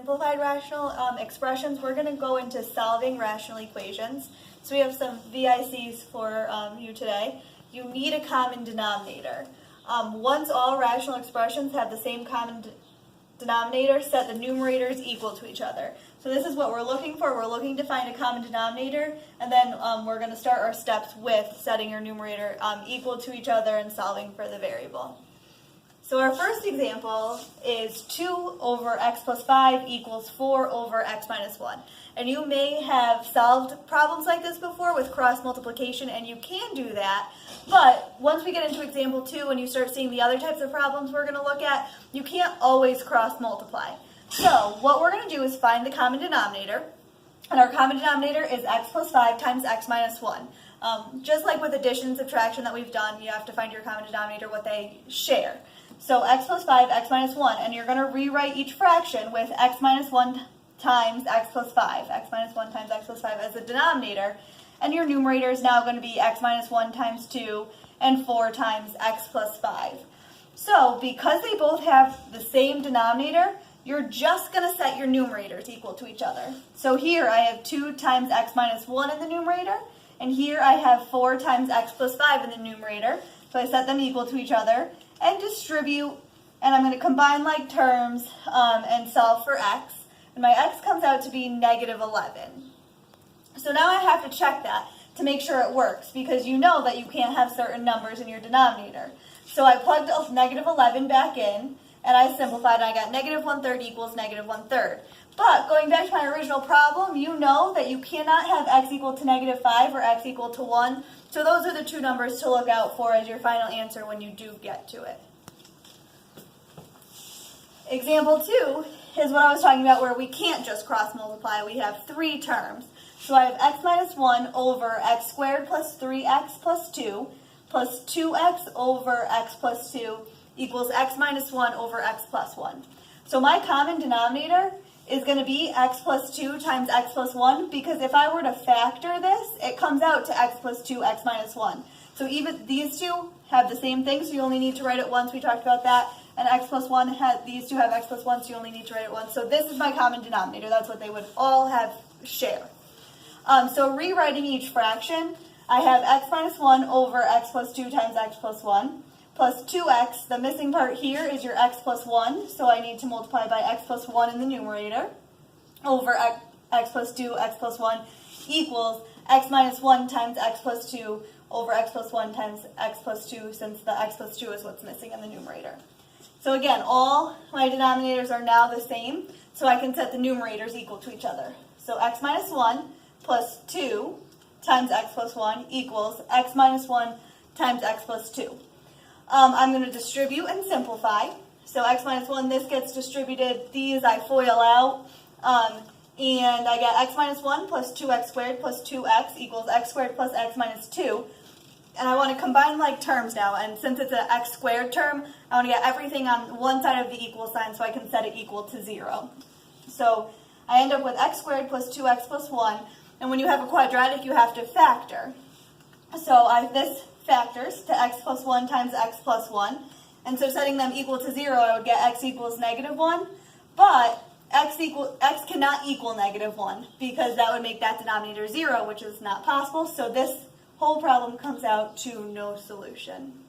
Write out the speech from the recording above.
simplified rational expressions, we're going to go into solving rational equations. So we have some VICs for you today. You need a common denominator. Once all rational expressions have the same common denominator, set the numerators equal to each other. So this is what we're looking for. We're looking to find a common denominator, and then we're going to start our steps with setting your numerator equal to each other and solving for the variable. So our first example is 2 over x plus 5 equals 4 over x minus 1. And you may have solved problems like this before with cross multiplication, and you can do that. But once we get into example 2 and you start seeing the other types of problems we're going to look at, you can't always cross multiply. So what we're going to do is find the common denominator. And our common denominator is x plus 5 times x minus 1. Just like with addition and subtraction that we've done, you have to find your common denominator, what they share. So x plus 5, x minus 1, and you're going to rewrite each fraction with x minus 1 times x plus 5, x minus 1 times x plus 5 as the denominator, and your numerator is now going to be x minus 1 times 2 and 4 times x plus 5. So because they both have the same denominator, you're just going to set your numerators equal to each other. So here I have 2 times x minus 1 in the numerator, and here I have 4 times x plus 5 in the numerator, so I set them equal to each other, and distribute, and I'm going to combine like terms and solve for x, and my x comes out to be negative 11. So now I have to check that to make sure it works, because you know that you can't have certain numbers in your denominator. So I plugged negative 11 back in, and I simplified, and I got negative 1/3 equals negative 1/3. But going back to my original problem, you know that you cannot have x equal to negative 5 or x equal to 1. So those are the two numbers to look out for as your final answer when you do get to it. Example 2 is what I was talking about, where we can't just cross multiply. We have 3 terms. So I have x minus 1 over x squared plus 3x plus 2 plus 2x over x plus 2 equals x minus 1 over x plus 1. So my common denominator is going to be x plus 2 times x plus 1, because if I were to factor this, it comes out to x plus 2, x minus 1. So even these two have the same thing, so you only need to write it once. We talked about that. And x plus 1, these two have x plus 1, so you only need to write it once. So this is my common denominator. That's what they would all have share. So rewriting each fraction, I have x minus 1 over x plus 2 times x plus 1. Plus 2x, the missing part here is your x plus 1, so I need to multiply by x plus 1 in the numerator, over x plus 2, x plus 1, equals x minus 1 times x plus 2 over x plus 1 times x plus 2, since the x plus 2 is what's missing in the numerator. So again, all my denominators are now the same, so I can set the numerators equal to each other. So x minus 1 plus 2 times x plus 1 equals x minus 1 times x plus 2. I'm going to distribute and simplify. So x minus 1, this gets distributed. These I FOIL out. And I get x minus 1 plus 2x squared plus 2x equals x squared plus x minus 2. And I want to combine like terms now. And since it's an x squared term, I want to get everything on one side of the equal sign so I can set it equal to 0. So I end up with x squared plus 2x plus 1. And when you have a quadratic, you have to factor. So this factors to x plus 1 times x plus 1. And so setting them equal to 0, I would get x equals negative 1. But x cannot equal negative 1, because that would make that denominator 0, which is not possible. So this whole problem comes out to no solution.